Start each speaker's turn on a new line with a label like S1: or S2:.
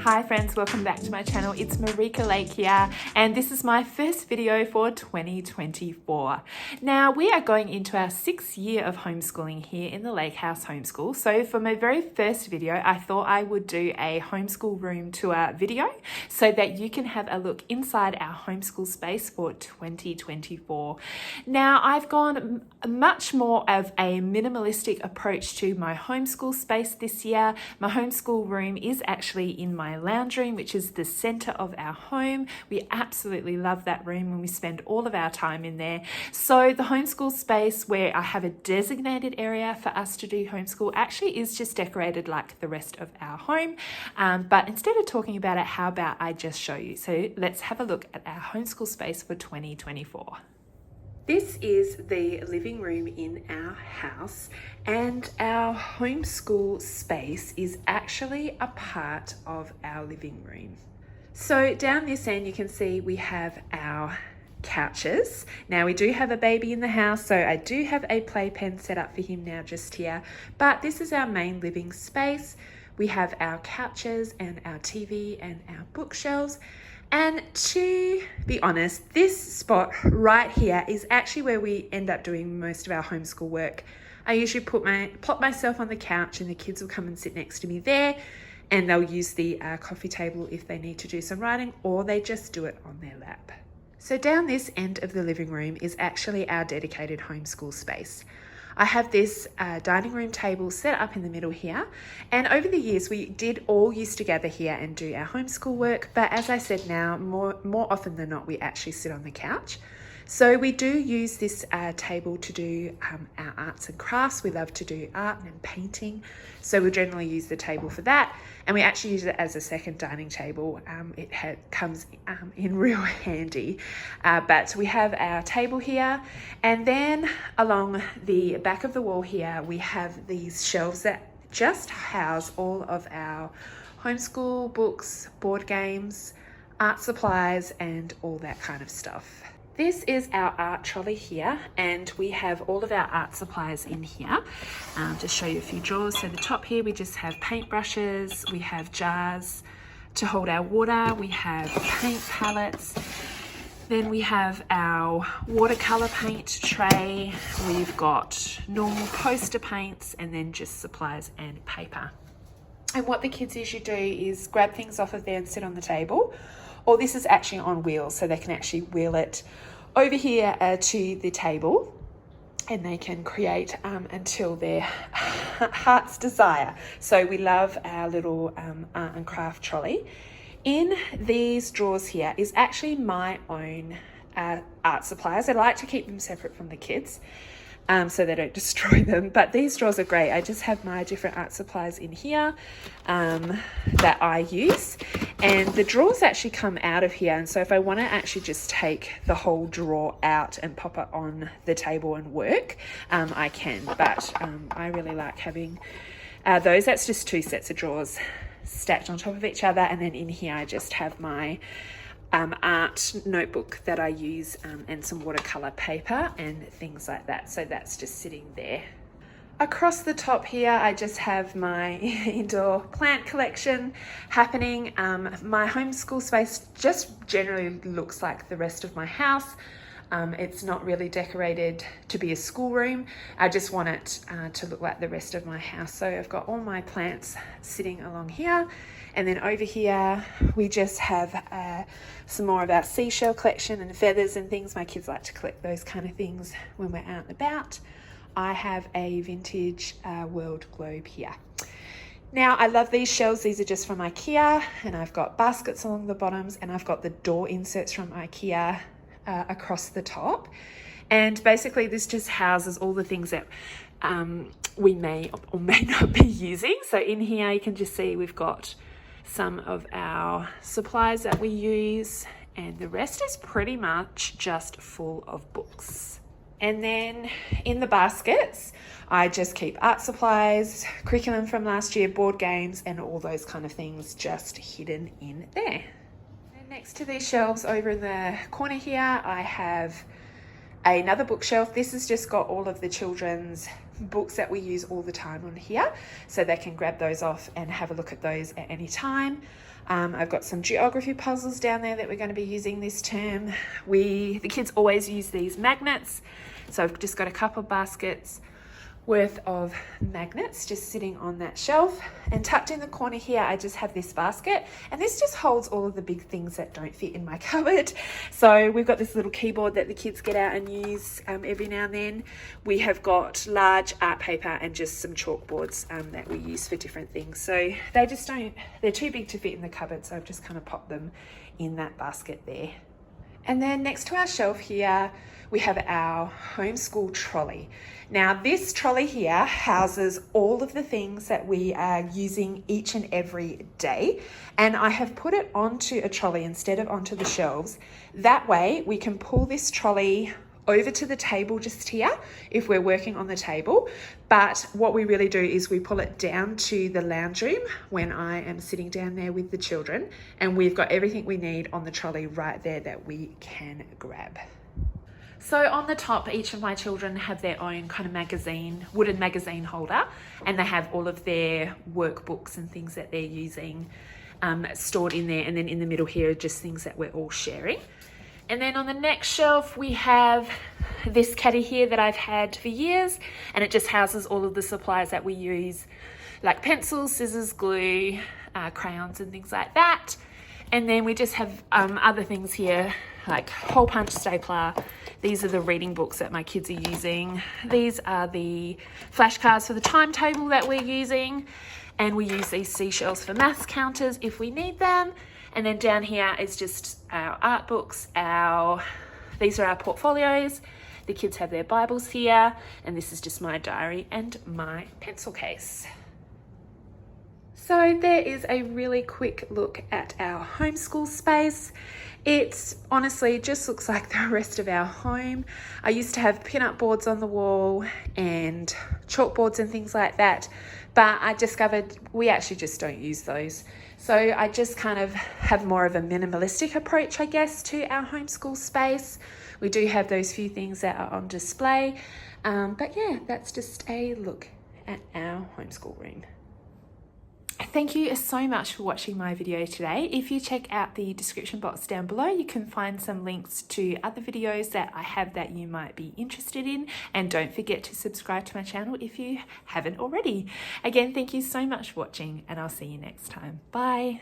S1: Hi friends, welcome back to my channel. It's Marika Lake here, and this is my first video for 2024. Now we are going into our 6th year of homeschooling here in the Lake House Homeschool. So for my very first video, I thought I would do a homeschool room tour video so that you can have a look inside our homeschool space for 2024. Now I've gone much more of a minimalistic approach to my homeschool space this year. My homeschool room is actually in my lounge room, which is the center of our home. We absolutely love that room and we spend all of our time in there. So the homeschool space where I have a designated area for us to do homeschool actually is just decorated like the rest of our home. But instead of talking about it, how about I just show you? So let's have a look at our homeschool space for 2024. This is the living room in our house, and our homeschool space is actually a part of our living room. So down this end you can see we have our couches. Now we do have a baby in the house, so I do have a playpen set up for him now just here, but this is our main living space. We have our couches and our TV and our bookshelves. And to be honest, this spot right here is actually where we end up doing most of our homeschool work. I usually plop myself on the couch and the kids will come and sit next to me there, and they'll use the coffee table if they need to do some writing, or they just do it on their lap. So down this end of the living room is actually our dedicated homeschool space. I have this dining room table set up in the middle here, and over the years we did all used to gather here and do our homeschool work, but as I said now, more often than not we actually sit on the couch. So we do use this table to do our arts and crafts. We love to do art and painting, so we generally use the table for that, and we actually use it as a second dining table. It comes in real handy. But we have our table here, and then along the back of the wall here we have these shelves that just house all of our homeschool books, board games, art supplies, and all that kind of stuff. This is our art trolley here, and we have all of our art supplies in here. Just show you a few drawers. So the top here we just have paintbrushes, we have jars to hold our water, we have paint palettes, then we have our watercolor paint tray, we've got normal poster paints, and then just supplies and paper. And what the kids usually do is grab things off of there and sit on the table, or this is actually on wheels, so they can actually wheel it over here to the table, and they can create until their heart's desire. So we love our little art and craft trolley. In these drawers here is actually my own art supplies. I like to keep them separate from the kids, so they don't destroy them, but these drawers are great. I just have my different art supplies in here that I use, and the drawers actually come out of here, and so if I want to actually just take the whole drawer out and pop it on the table and work, I can, but I really like having those. That's just 2 sets of drawers stacked on top of each other, and then in here I just have my art notebook that I use, and some watercolor paper and things like that. So that's just sitting there. Across the top here I just have my indoor plant collection happening. My homeschool space just generally looks like the rest of my house. It's not really decorated to be a schoolroom. I just want it to look like the rest of my house. So I've got all my plants sitting along here, and then over here we just have some more of our seashell collection and feathers and things. My kids like to collect those kind of things when we're out and about. I have a vintage world globe here. Now I love these shelves. These are just from IKEA, and I've got baskets along the bottoms, and I've got the door inserts from IKEA across the top, and basically this just houses all the things that we may or may not be using. So in here you can just see we've got some of our supplies that we use, and the rest is pretty much just full of books. And then in the baskets I just keep art supplies, curriculum from last year, board games, and all those kind of things just hidden in there. Next to these shelves over in the corner here I have another bookshelf. This has just got all of the children's books that we use all the time on here, so they can grab those off and have a look at those at any time. I've got some geography puzzles down there that we're going to be using this term. The kids always use these magnets, so I've just got a couple of baskets worth of magnets just sitting on that shelf, and tucked in the corner here I just have this basket, and this just holds all of the big things that don't fit in my cupboard. So we've got this little keyboard that the kids get out and use every now and then. We have got large art paper and just some chalkboards that we use for different things, so they're too big to fit in the cupboard, so I've just kind of popped them in that basket there. And then next to our shelf here, we have our homeschool trolley. Now this trolley here houses all of the things that we are using each and every day. And I have put it onto a trolley instead of onto the shelves. That way we can pull this trolley over to the table just here if we're working on the table. But what we really do is we pull it down to the lounge room when I am sitting down there with the children, and we've got everything we need on the trolley right there that we can grab. So on the top, each of my children have their own kind of wooden magazine holder, and they have all of their workbooks and things that they're using stored in there. And then in the middle here are just things that we're all sharing. And then on the next shelf, we have this caddy here that I've had for years, and it just houses all of the supplies that we use, like pencils, scissors, glue, crayons and things like that. And then we just have other things here, like hole punch, stapler. These are the reading books that my kids are using. These are the flashcards for the timetable that we're using. And we use these seashells for maths counters if we need them. And then down here is just our art books, these are our portfolios. The kids have their Bibles here, and this is just my diary and my pencil case. So there is a really quick look at our homeschool space. It honestly just looks like the rest of our home. I used to have pin-up boards on the wall and chalkboards and things like that, but I discovered we actually just don't use those. So I just kind of have more of a minimalistic approach, I guess, to our homeschool space. We do have those few things that are on display, but yeah, that's just a look at our homeschool room. Thank you so much for watching my video today. If you check out the description box down below, you can find some links to other videos that I have that you might be interested in. And don't forget to subscribe to my channel if you haven't already. Again, thank you so much for watching, and I'll see you next time. Bye.